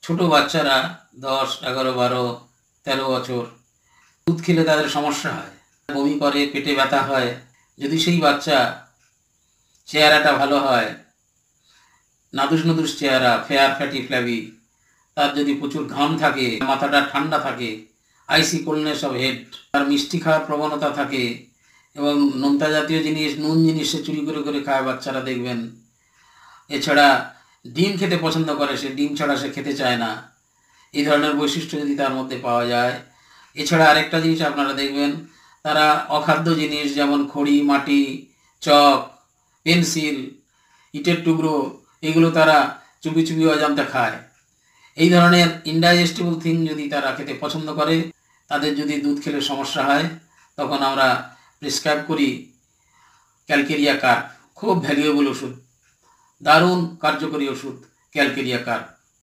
ছোট বাচ্চারা 10, 11, 12, 13 বছর দুধ খেলে তাদের সমস্যা হয়, বমি করে, পেটে ব্যথা হয়। যদি সেই বাচ্চা চেহারাটা ভালো হয়, নাদুস নাদুস চেহারা, ফেয়ার ফ্যাটি ফ্ল্যাবি, তার যদি প্রচুর ঘাম থাকে, মাথাটা ঠান্ডা থাকে, আইসি কোল্ডনেস অফ হেড, তার মিষ্টি খাওয়ার প্রবণতা থাকে এবং নোনতা জাতীয় জিনিস, নুন জিনিস সে চুরি করে করে খায় বাচ্চারা, দেখবেন। এছাড়া ডিম খেতে পছন্দ করে, সে ডিম ছাড়া সে খেতে চায় না। এই ধরনের বৈশিষ্ট্য যদি তার মধ্যে পাওয়া যায়। এছাড়া আরেকটা জিনিস আপনারা দেখবেন, তারা অখাদ্য জিনিস যেমন খড়ি, মাটি, চক, পেন্সিল, ইটের টুকরো, এগুলো তারা চুপি চুপি অজান্তে খায়। এই ধরনের ইনডাইজেস্টিবল থিং যদি তারা খেতে পছন্দ করে, তাদের যদি দুধ খেলে সমস্যা হয়, তখন আমরা প্রেসক্রাইব করি ক্যালকেরিয়া কার্ব। খুব ভ্যালুয়েবল ওষুধ, দারুণ কার্যকরী ওষুধ ক্যালকেরিয়া কার্ব।